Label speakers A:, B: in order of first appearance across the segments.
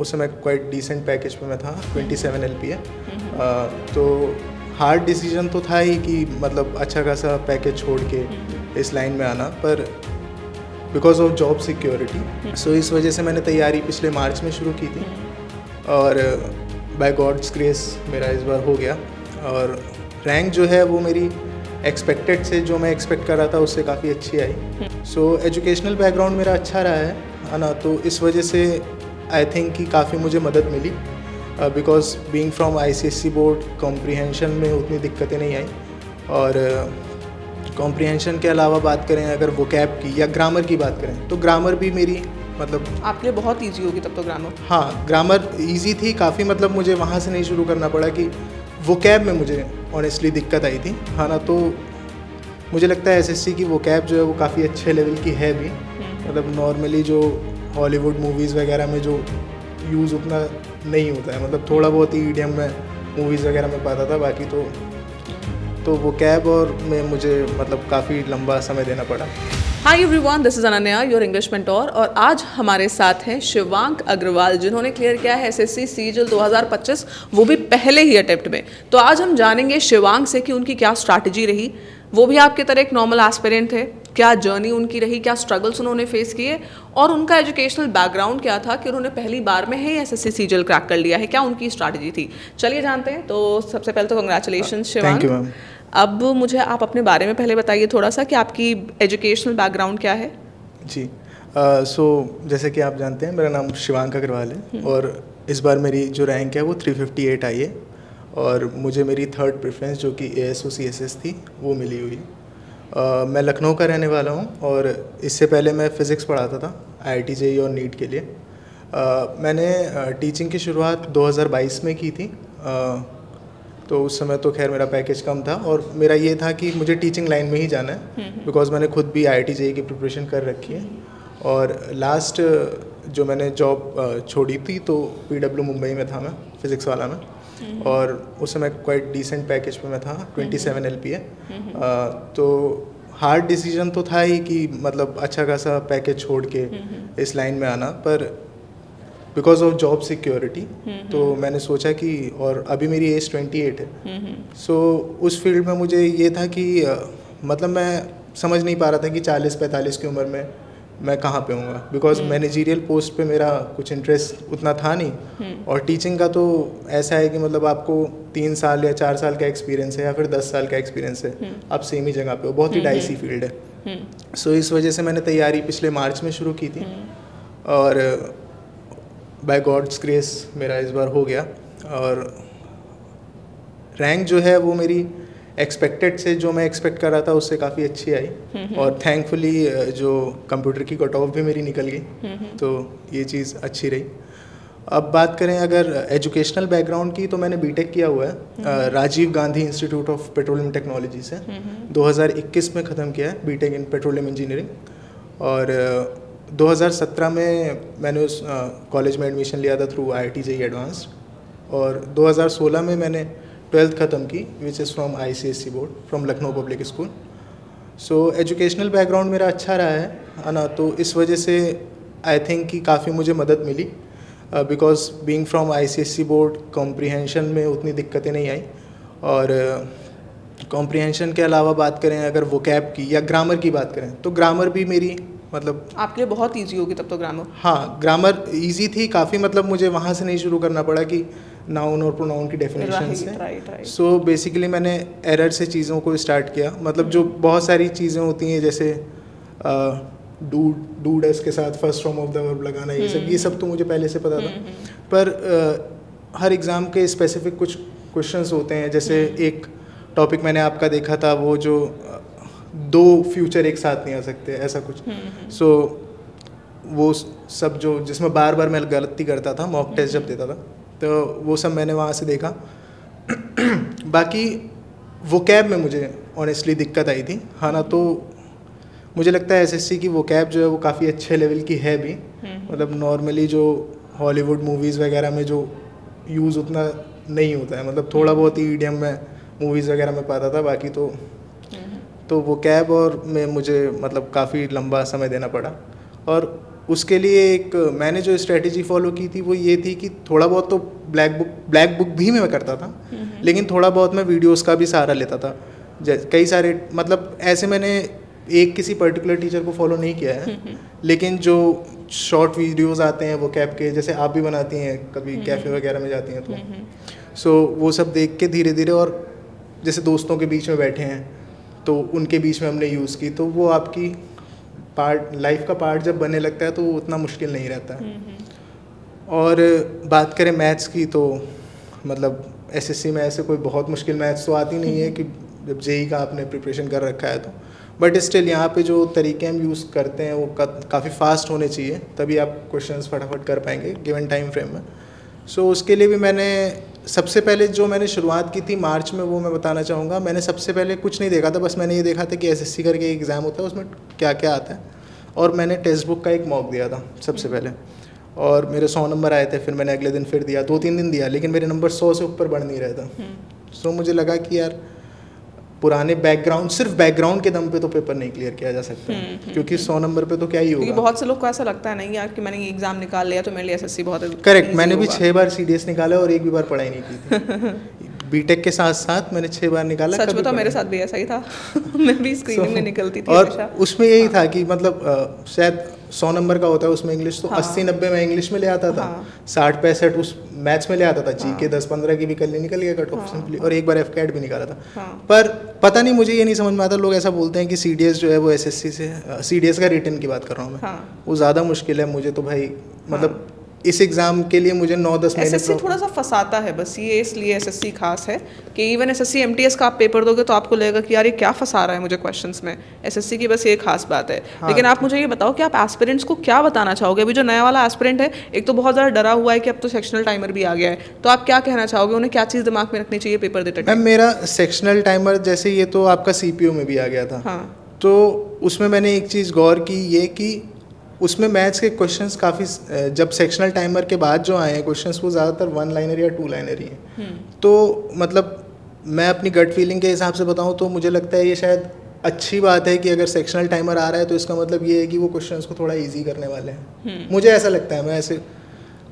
A: उस समय quite decent package पे मैं था, 27 LPA। तो हार्ड डिसीजन तो था ही कि मतलब अच्छा खासा पैकेज छोड़ के इस लाइन में आना, पर because of job security so इस वजह से मैंने तैयारी पिछले मार्च में शुरू की थी और बाय गॉड्स ग्रेस मेरा इस बार हो गया। और रैंक जो है वो मेरी एक्सपेक्टेड से, जो मैं एक्सपेक्ट कर रहा था उससे काफ़ी अच्छी आई। सो एजुकेशनल बैकग्राउंड मेरा अच्छा रहा है ना, तो इस वजह से आई थिंक कि काफ़ी मुझे मदद मिली because being from ICSE board comprehension में उतनी दिक्कतें नहीं आई। और कॉम्प्रिहेंशन के अलावा बात करें अगर वोकैब की या ग्रामर की बात करें तो ग्रामर भी मेरी मतलब
B: आपके लिए बहुत इजी होगी तब तो ग्रामर।
A: हाँ, ग्रामर इजी थी काफ़ी, मतलब मुझे वहाँ से नहीं शुरू करना पड़ा कि वोकैब में मुझे ऑनेस्टली दिक्कत आई थी। हाँ ना, तो मुझे लगता है SSC की वोकैब जो है वो काफ़ी अच्छे लेवल की है भी। मतलब नॉर्मली जो हॉलीवुड मूवीज़ वगैरह में जो यूज़ उतना नहीं होता है, मतलब थोड़ा बहुत ही ईडियम में मूवीज़ वगैरह में पाता था, बाकी तो वोकैब और में मुझे मतलब काफ़ी लंबा समय देना पड़ा।
B: Hi everyone, this is Ananya, your English mentor, और आज हमारे साथ हैं शिवांक अग्रवाल, जिन्होंने क्लियर किया है SSC CGL 2025, वो भी पहले ही अटेम्प्ट में। तो आज हम जानेंगे शिवांक से कि उनकी क्या स्ट्रैटेजी रही। वो भी आपकी तरह एक नॉर्मल एस्पिरेंट थे, क्या जर्नी उनकी रही, क्या स्ट्रगल्स उन्होंने फेस किए, और उनका एजुकेशनल बैकग्राउंड क्या था कि उन्होंने पहली बार में ही SSC CGL क्रैक कर लिया है, क्या उनकी स्ट्रैटेजी थी। चलिए जानते हैं। तो सबसे पहले तो congratulation Shivank.
A: Thank you ma'am.
B: अब मुझे आप अपने बारे में पहले बताइए थोड़ा सा कि आपकी एजुकेशनल बैकग्राउंड क्या है।
A: जी, सो जैसे कि आप जानते हैं मेरा नाम शिवांक अग्रवाल है और इस बार मेरी जो रैंक है वो 358 आई है और मुझे मेरी थर्ड प्रेफरेंस जो कि ASO CSS थी वो मिली हुई। मैं लखनऊ का रहने वाला हूँ और इससे पहले मैं फ़िज़िक्स पढ़ाता था IIT JEE और नीट के लिए। मैंने टीचिंग की शुरुआत 2022 में की थी। तो उस समय तो खैर मेरा पैकेज कम था और मेरा ये था कि मुझे टीचिंग लाइन में ही जाना है बिकॉज़ मैंने खुद भी IIT JEE की प्रिपरेशन कर रखी है। और लास्ट जो मैंने जॉब छोड़ी थी तो PW मुंबई में था मैं, फ़िज़िक्स वाला में, और उस समय क्वाइट डिसेंट पैकेज पे मैं था, 27 LPA। तो हार्ड डिसीजन तो था ही कि मतलब अच्छा खासा पैकेज छोड़ के इस लाइन में आना, पर बिकॉज ऑफ जॉब सिक्योरिटी तो मैंने सोचा कि, और अभी मेरी एज 28 है, सो उस फील्ड में मुझे ये था कि मतलब मैं समझ नहीं पा रहा था कि 40-45 की उम्र में मैं कहाँ पे हूँगा, बिकॉज मैनेजीरियल पोस्ट पे मेरा कुछ इंटरेस्ट उतना था नहीं। और टीचिंग का तो ऐसा है कि मतलब आपको 3 साल या 4 साल का एक्सपीरियंस है या फिर 10 साल का एक्सपीरियंस है, आप सेम ही जगह पे हो, बहुत ही डाइसी फील्ड है। सो इस वजह से मैंने तैयारी पिछले मार्च में शुरू की थी और बाय गॉड्स ग्रेस मेरा इस बार हो गया। और रैंक जो है वो मेरी एक्सपेक्टेड से, जो मैं एक्सपेक्ट कर रहा था उससे काफ़ी अच्छी आई और थैंकफुली जो कंप्यूटर की कट ऑफ भी मेरी निकल गई, तो ये चीज़ अच्छी रही। अब बात करें अगर एजुकेशनल बैकग्राउंड की, तो मैंने बीटेक किया हुआ है Rajiv Gandhi institute of petroleum technology से। 2021 में ख़त्म किया है बीटेक इन पेट्रोलियम इंजीनियरिंग। और 2017 में मैंने उस कॉलेज में एडमिशन लिया था थ्रू IIT JEE एडवांस्ड। और 2016 में मैंने 12th ख़त्म की, which is from ICSE board from Lucknow public school. So educational background मेरा अच्छा रहा है ना, तो इस वजह से आई थिंक कि काफ़ी मुझे मदद मिली because being from ICSE board comprehension में उतनी दिक्कतें नहीं आई। और कॉम्प्रिहेंशन के अलावा बात करें अगर वोकैब की या ग्रामर की बात करें तो ग्रामर भी मेरी मतलब
B: आपके लिए बहुत इजी होगी तब तो ग्रामर।
A: हाँ, ग्रामर इजी थी काफ़ी, मतलब मुझे वहाँ से नहीं शुरू करना पड़ा कि नाउन और प्रोनाउन की डेफिनेशन से। सो बेसिकली मैंने एरर से चीज़ों को स्टार्ट किया, मतलब जो बहुत सारी चीज़ें होती हैं जैसे डू डस के साथ first form of the verb लगाना, ये सब तो मुझे पहले से पता था। पर हर एग्ज़ाम के स्पेसिफिक कुछ क्वेश्चंस होते हैं, जैसे एक टॉपिक मैंने आपका देखा था वो जो 2 फ्यूचर एक साथ नहीं आ सकते, ऐसा कुछ। सो वो सब जो जिसमें बार बार मैं गलती करता था मॉक टेस्ट जब देता था, तो वो सब मैंने वहाँ से देखा। बाकी वोकैब में मुझे ऑनेस्टली दिक्कत आई थी, हाँ ना, तो मुझे लगता है SSC की वोकैब जो है वो काफ़ी अच्छे लेवल की है भी। मतलब नॉर्मली जो हॉलीवुड मूवीज़ वगैरह में जो यूज़ उतना नहीं होता है, मतलब थोड़ा बहुत ही ईडियम में मूवीज़ वगैरह में पाता था, बाकी तो वोकैब और में मुझे मतलब काफ़ी लंबा समय देना पड़ा। और उसके लिए एक मैंने जो स्ट्रेटेजी फॉलो की थी वो ये थी कि थोड़ा बहुत तो ब्लैक बुक भी मैं करता था, लेकिन थोड़ा बहुत मैं वीडियोस का भी सहारा लेता था। कई सारे मतलब ऐसे मैंने एक किसी पर्टिकुलर टीचर को फॉलो नहीं किया है, लेकिन जो शॉर्ट वीडियोस आते हैं वो कैप के, जैसे आप भी बनाती हैं कभी कैफ़े वगैरह में जाती हैं तो सो वो सब देख के धीरे धीरे, और जैसे दोस्तों के बीच में बैठे हैं तो उनके बीच में हमने यूज़ की, तो वो आपकी लाइफ का पार्ट जब बनने लगता है तो वो उतना मुश्किल नहीं रहता है। और बात करें मैथ्स की तो मतलब एसएससी में ऐसे कोई बहुत मुश्किल मैथ्स तो आती नहीं है कि जब जेई का आपने प्रिपरेशन कर रखा है तो, बट स्टिल यहाँ पे जो तरीके हम यूज़ करते हैं वो काफ़ी फास्ट होने चाहिए, तभी आप क्वेश्चंस फटाफट कर पाएंगे गिवन टाइम फ्रेम में। सो उसके लिए भी मैंने सबसे पहले जो मैंने शुरुआत की थी मार्च में, वो मैं बताना चाहूँगा। मैंने सबसे पहले कुछ नहीं देखा था, बस मैंने ये देखा था कि एसएससी करके एग्ज़ाम होता है, उसमें क्या क्या आता है, और मैंने टेक्स्ट बुक का एक मॉक दिया था सबसे पहले, और मेरे 100 नंबर आए थे। फिर मैंने अगले दिन फिर दिया, 2-3 दिन दिया, लेकिन मेरे नंबर 100 से ऊपर बढ़ नहीं रहा था। सो मुझे लगा कि यार पुराने बैकग्राउंड, सिर्फ बैकग्राउंड के दम पे तो पेपर नहीं क्लियर किया जा सकता, क्योंकि 100 नंबर पे तो क्या ही होगा।
B: क्योंकि बहुत से लोग को ऐसा लगता है नहीं यार कि मैंने ये एग्जाम निकाल लिया तो मेरे लिए एसएससी बहुत
A: करेक्ट, मैंने भी 6 बार सीडीएस निकाला और एक भी बार पढ़ाई नहीं की थी। बीटेक के साथ साथ मैंने 6 बार निकाला।
B: सच बताओ मेरे साथ भी ऐसा ही था। मैं भी स्क्रीनिंग में निकलती थी
A: और
B: हमेशा।
A: उसमें यही था कि मतलब शायद 100 नंबर का होता है उसमें इंग्लिश, तो 80-90 में इंग्लिश में ले आता था, 60-65 उस मैथ्स में ले आता था, जीके 10-15 की भी कल निकल गया कट ऑफ सिंपली, और एक बार एफकैट भी निकाला था। पर पता नहीं, मुझे ये नहीं समझ में आता, लोग ऐसा बोलते हैं कि सीडीएस जो है वो एसएससी से, सीडीएस का रिटन की बात कर रहा हूँ मैं, वो ज़्यादा मुश्किल है। मुझे तो भाई मतलब इस एग्ज़ाम के लिए मुझे 9-10 महीने
B: एसएससी थोड़ा सा फंसाता है बस, ये इसलिए एसएससी खास है कि इवन एसएससी एमटीएस का आप पेपर दोगे तो आपको लगेगा कि यार ये क्या फंसा रहा है मुझे क्वेश्चंस में। एसएससी की बस ये खास बात है। लेकिन आप मुझे ये बताओ कि आप एस्पिरेंट्स को क्या बताना चाहोगे? अभी जो नया वाला एस्पिरेंट है, एक तो बहुत ज़्यादा डरा हुआ है कि अब तो सेक्शनल टाइमर भी आ गया है, तो आप क्या कहना चाहोगे? उन्हें क्या चीज़ दिमाग में रखनी चाहिए पेपर देते टाइम?
A: मैम मेरा सेक्शनल टाइमर जैसे ये तो आपका सीपीयू में भी आ गया था, तो उसमें मैंने एक चीज़ गौर की, ये कि उसमें मैथ्स के क्वेश्चंस काफ़ी, जब सेक्शनल टाइमर के बाद जो आए हैं क्वेश्चंस वो ज़्यादातर 1 लाइनर या 2 लाइनर ही हैं। तो मतलब मैं अपनी गट फीलिंग के हिसाब से बताऊं तो मुझे लगता है ये शायद अच्छी बात है कि अगर सेक्शनल टाइमर आ रहा है तो इसका मतलब ये है कि वो क्वेश्चंस को थोड़ा इजी करने वाले हैं। मुझे ऐसा लगता है, मैं ऐसे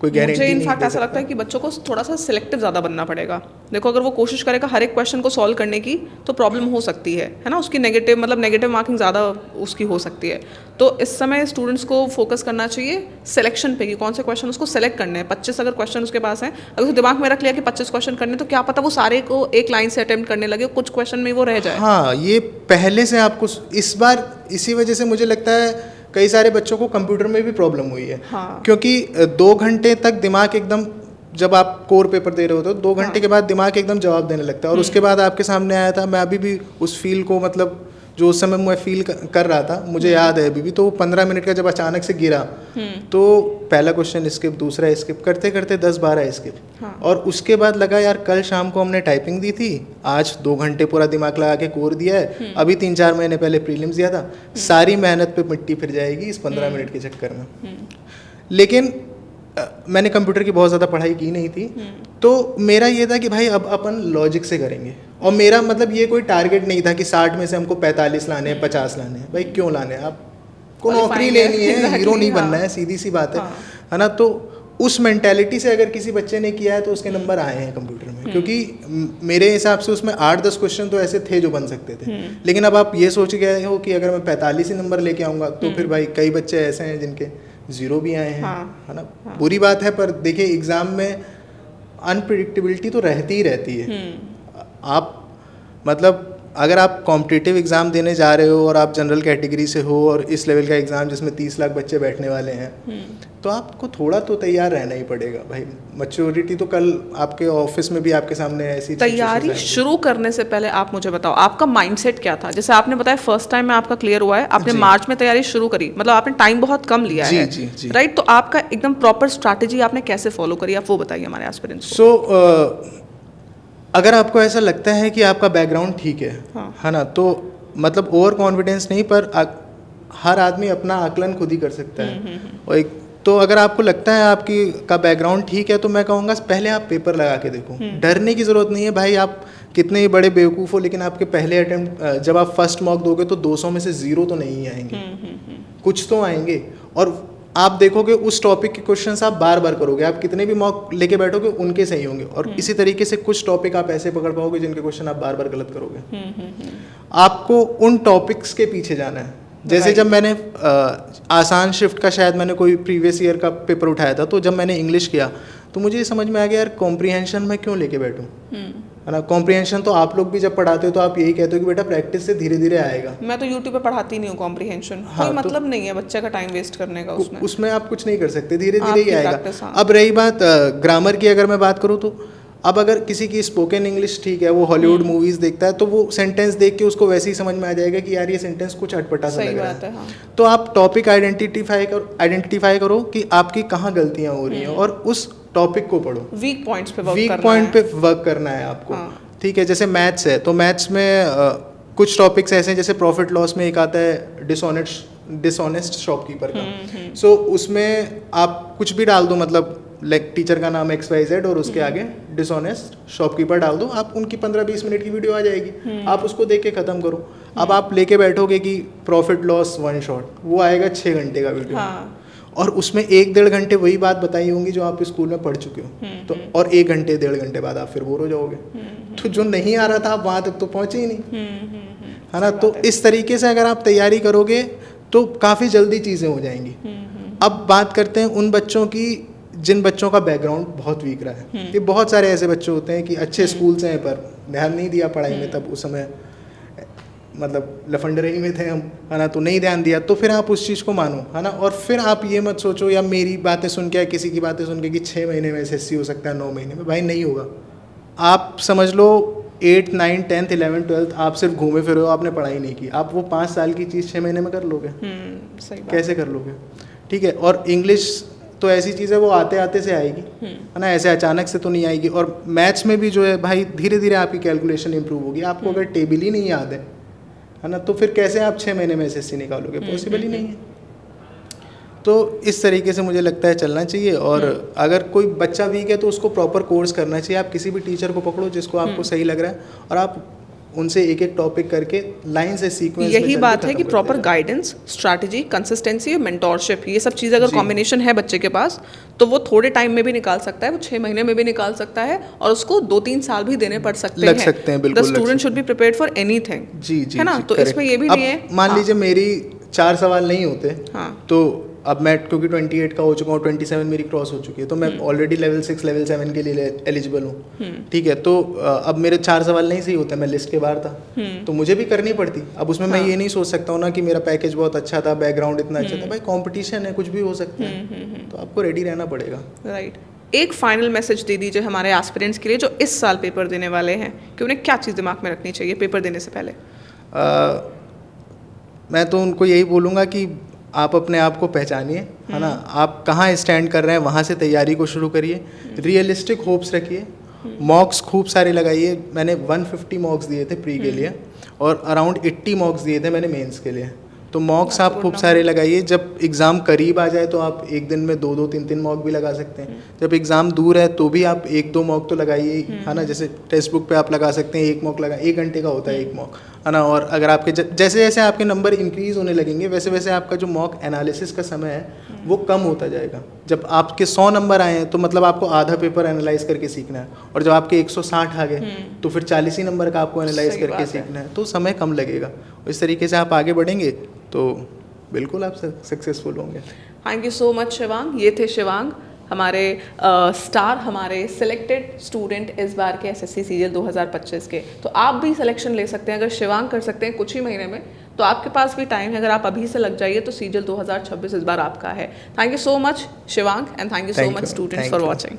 A: कोई गारंटी
B: मुझे
A: नहीं
B: इनफैक्ट ऐसा लगता है कि बच्चों को थोड़ा सा सिलेक्टिव ज़्यादा बनना पड़ेगा। देखो अगर वो कोशिश करेगा हर एक क्वेश्चन को सॉल्व करने की तो प्रॉब्लम हो सकती है ना, उसकी नेगेटिव मार्किंग ज़्यादा उसकी हो सकती है। तो इस समय स्टूडेंट्स को फोकस करना चाहिए सिलेक्शन पे कि कौन से क्वेश्चन उसको सेलेक्ट करने हैं। 25 अगर क्वेश्चन उसके पास हैं, अगर उसको दिमाग में रख लिया कि 25 क्वेश्चन करने, तो क्या पता वो सारे को एक लाइन से अटेम्प्ट करने लगे, कुछ क्वेश्चन में वो रह जाए।
A: हाँ, ये पहले से आपको इस बार इसी वजह से मुझे लगता है कई सारे बच्चों को कंप्यूटर में भी प्रॉब्लम हुई है। क्योंकि 2 घंटे तक दिमाग एकदम, जब आप कोर पेपर दे रहे होते हो 2 घंटे के बाद दिमाग एकदम जवाब देने लगता है, और उसके बाद आपके सामने आया था, मैं अभी भी उस फील को, मतलब जो उस समय मैं फील कर रहा था मुझे याद है अभी भी, तो 15 मिनट का जब अचानक से गिरा तो पहला क्वेश्चन स्किप, दूसरा स्किप, करते करते 10-12 स्किप। और उसके बाद लगा यार कल शाम को हमने टाइपिंग दी थी, आज 2 घंटे पूरा दिमाग लगा के कोर दिया है, अभी 3-4 महीने पहले प्रीलिम्स दिया था, सारी मेहनत पे मिट्टी फिर जाएगी इस 15 मिनट के चक्कर में। लेकिन मैंने कंप्यूटर की बहुत ज़्यादा पढ़ाई की नहीं थी, तो मेरा ये था कि भाई अब अपन लॉजिक से करेंगे, और मेरा मतलब ये कोई टारगेट नहीं था कि 60 में से हमको 45 लाने हैं, 50 लाने हैं। भाई क्यों लाने हैं, आपको नौकरी लेनी है, हीरो नहीं बनना है, सीधी सी बात है ना। तो उस मेंटेलिटी से अगर किसी बच्चे ने किया है तो उसके नंबर आए हैं कंप्यूटर में, क्योंकि मेरे हिसाब से उसमें 8-10 क्वेश्चन तो ऐसे थे जो बन सकते थे। लेकिन अब आप ये सोच गए हो कि अगर मैं 45 ही नंबर लेके आऊँगा तो फिर भाई कई बच्चे ऐसे हैं जिनके 0 भी आए हैं, है ना। बुरी बात है, पर देखिए एग्ज़ाम में अनप्रिडिक्टेबिलिटी तो रहती ही रहती है। आप मतलब अगर आप कॉम्पिटिटिव एग्ज़ाम देने जा रहे हो और आप जनरल कैटेगरी से हो और इस लेवल का एग्ज़ाम जिसमें 30 लाख बच्चे बैठने वाले हैं, तो आपको थोड़ा तो तैयार रहना ही पड़ेगा भाई। मैच्योरिटी तो कल आपके ऑफिस में भी आपके सामने ऐसी
B: तैयारी शुरू करने से पहले आप मुझे बताओ आपका माइंडसेट क्या था? जैसे आपने बताया फर्स्ट टाइम में आपका क्लियर हुआ है, आपने मार्च में तैयारी शुरू करी, मतलब आपने टाइम बहुत कम लिया है, राइट? तो आपका एकदम प्रॉपर स्ट्रैटेजी आपने कैसे फॉलो करी, आप वो बताइए हमारे एस्पिरेंट्स को।
A: अगर आपको ऐसा लगता है कि आपका बैकग्राउंड ठीक है, है ना, तो मतलब ओवर कॉन्फिडेंस नहीं, पर हर आदमी अपना आकलन खुद ही कर सकता है। और एक तो अगर आपको लगता है आपकी का बैकग्राउंड ठीक है, तो मैं कहूँगा पहले आप पेपर लगा के देखो। डरने की ज़रूरत नहीं है भाई, आप कितने ही बड़े बेवकूफ़ हो, लेकिन आपके पहले अटेम्प्ट जब आप फर्स्ट मॉक दोगे तो 200 में से 0 तो नहीं आएंगे, कुछ तो आएंगे। और आप देखोगे उस टॉपिक के क्वेश्चंस आप बार बार करोगे, आप कितने भी मॉक लेके बैठोगे उनके सही होंगे, और इसी तरीके से कुछ टॉपिक आप ऐसे पकड़ पाओगे जिनके क्वेश्चन आप बार बार गलत करोगे। आपको उन टॉपिक्स के पीछे जाना है। जैसे जब मैंने आसान शिफ्ट का शायद मैंने कोई प्रीवियस ईयर का पेपर उठाया था, तो जब मैंने इंग्लिश किया तो मुझे ये समझ में आ गया यार कॉम्प्रीहेंशन में क्यों लेके बैठूं, है ना। कॉम्प्रीहेंशन तो आप लोग भी जब पढ़ाते हो तो आप यही कहते हो कि बेटा प्रैक्टिस से धीरे धीरे आएगा।
B: मैं तो यूट्यूब पे पढ़ाती नहीं हूँ कॉम्प्रीहेंशन,
A: हाँ,
B: कोई मतलब नहीं है बच्चे का टाइम वेस्ट करने का
A: उसमें आप कुछ नहीं कर सकते, धीरे धीरे ही आएगा।
B: हाँ।
A: अब रही बात ग्रामर की, अगर मैं बात करूँ तो अब अगर किसी की स्पोकन इंग्लिश ठीक है, वो हॉलीवुड मूवीज देखता है, तो वो सेंटेंस देख के उसको वैसे ही समझ में आ जाएगा कि यार ये सेंटेंस कुछ अटपटा सा लग रहा है।
B: हाँ।
A: तो आप टॉपिक आइडेंटिफाई करो कि आपकी कहाँ गलतियाँ हो रही हैं और उस टॉपिक को पढ़ो।
B: वीक पॉइंट्स पे
A: वर्क करना है आपको। ठीक है, जैसे मैथ्स है तो मैथ्स में कुछ टॉपिक्स ऐसे हैं, जैसे प्रॉफिट लॉस में एक आता है डिसऑनेस्ट शॉपकीपर का। सो उसमें आप कुछ भी डाल दो, मतलब लाइक टीचर का नाम XYZ और उसके आगे डिसऑनेस्ट शॉपकीपर डाल दो, आप उनकी 15-20 मिनट की वीडियो आ जाएगी, आप उसको देख के ख़त्म करो। अब आप लेके बैठोगे कि प्रॉफिट लॉस वन शॉट, वो आएगा 6 घंटे का वीडियो। और उसमें 1-1.5 घंटे वही बात बताई होंगी जो आप स्कूल में पढ़ चुके हो, तो और 1 घंटे 1.5 घंटे बाद आप फिर बोर हो जाओगे। तो जो नहीं आ रहा था आप वहाँ तक तो पहुँचे ही नहीं, है ना। तो इस तरीके से अगर आप तैयारी करोगे तो काफ़ी जल्दी चीज़ें हो जाएंगी। अब बात करते हैं उन बच्चों की जिन बच्चों का बैकग्राउंड बहुत वीक रहा है। ये बहुत सारे ऐसे बच्चे होते हैं कि अच्छे स्कूल से हैं पर ध्यान नहीं दिया पढ़ाई में, तब उस समय मतलब लफंडरे ही में थे हम, है ना, तो नहीं ध्यान दिया, तो फिर आप उस चीज़ को मानो, है ना। और फिर आप ये मत सोचो या मेरी बातें सुन के या किसी की बातें सुन के कि 6 महीने में SSC हो सकता है, 9 महीने में, भाई नहीं होगा। आप समझ लो 8, 9, 10th, 11th, 12th आप सिर्फ घूमे फिरे हो, आपने पढ़ाई नहीं की, आप वो 5 साल की चीज़ 6 महीने में कर लोगे? कैसे कर लोगे? ठीक है। और इंग्लिश तो ऐसी चीज़ है वो आते आते से आएगी, है ना, ऐसे अचानक से तो नहीं आएगी। और मैथ्स में भी जो है भाई धीरे धीरे आपकी कैलकुलेशन इंप्रूव होगी। आपको अगर टेबल ही नहीं याद है ना, तो फिर कैसे आप 6 महीने में SSC निकालोगे? पॉसिबल ही नहीं है। तो इस तरीके से मुझे लगता है चलना चाहिए। और अगर कोई बच्चा वीक है तो उसको प्रॉपर कोर्स करना चाहिए। आप किसी भी टीचर को पकड़ो जिसको आपको सही लग रहा है, और आप उनसे एक एक टॉपिक करके लाइन से सीक्वेंस।
B: यही बात है कि प्रॉपर गाइडेंस, स्ट्रैटेजी, कंसिस्टेंसी और मेंटोरशिप, ये सब चीज़ अगर कॉम्बिनेशन है बच्चे के पास तो वो थोड़े टाइम में भी निकाल सकता है, वो 6 महीने में भी निकाल सकता है, और उसको 2-3 साल भी देने पड़ सकते हैं।
A: बिल्कुल।
B: The student should be prepared for anything,
A: जी,
B: है ना। तो इसमें ये भी नहीं है,
A: मान लीजिए मेरी 4 सवाल नहीं होते, तो अब मैं क्योंकि 28 का हो चुका हूँ, 27 मेरी क्रॉस हो चुकी है, तो मैं ऑलरेडी लेवल 6 लेवल 7 के लिए एलिजिबल हूँ। ठीक है, तो अब मेरे 4 सवाल नहीं सही होते, मैं लिस्ट के बाहर था, तो मुझे भी करनी पड़ती। अब उसमें मैं ये नहीं सोच सकता हूँ ना कि मेरा पैकेज बहुत अच्छा था, बैकग्राउंड इतना अच्छा था। भाई कंपटीशन है, कुछ भी हो सकता है, तो आपको रेडी रहना पड़ेगा।
B: राइट। एक फाइनल मैसेज दे दीजिए हमारे एस्पिरेंट्स के लिए जो इस साल पेपर देने वाले हैं, कि उन्हें क्या चीज़ दिमाग में रखनी चाहिए पेपर देने से पहले।
A: मैं तो उनको यही बोलूँगा कि आप अपने आप को पहचानिए, है ना, आप कहाँ स्टैंड कर रहे हैं वहाँ से तैयारी को शुरू करिए, रियलिस्टिक होप्स रखिए, मॉक्स खूब सारे लगाइए। मैंने 150 मॉक्स दिए थे प्री के लिए और अराउंड 80 मॉक्स दिए थे मैंने मेंस के लिए। तो मॉक्स आप खूब सारे लगाइए। जब एग्ज़ाम करीब आ जाए तो आप एक दिन में 2-2, 3-3 मॉक भी लगा सकते हैं। जब एग्ज़ाम दूर है तो भी आप 1-2 मॉक तो लगाइए, है ना। जैसे टेक्स्ट बुक पे आप लगा सकते हैं, 1 मॉक लगा, 1 घंटे का होता है 1 मॉक, है ना। और अगर आपके जैसे जैसे आपके नंबर इंक्रीज़ होने लगेंगे वैसे वैसे आपका जो मॉक एनालिसिस का समय है वो कम होता जाएगा। जब आपके 100 नंबर आए हैं तो मतलब आपको आधा पेपर एनालाइज करके सीखना है, और जब आपके 160 आ गए तो फिर 40 ही नंबर का आपको एनालाइज करके सीखना है, तो समय कम लगेगा। इस तरीके से आप आगे बढ़ेंगे तो बिल्कुल आप सक्सेसफुल होंगे।
B: Thank you so much Shivang. ये थे शिवांग, हमारे स्टार, हमारे सिलेक्टेड स्टूडेंट इस बार के SSC CGL 2025 के। तो आप भी सिलेक्शन ले सकते हैं, अगर शिवांग कर सकते हैं कुछ ही महीने में तो आपके पास भी टाइम है। अगर आप अभी से लग जाइए तो CGL 2026 इस बार आपका है। Thank you so much Shivang, and thank you so much students for watching.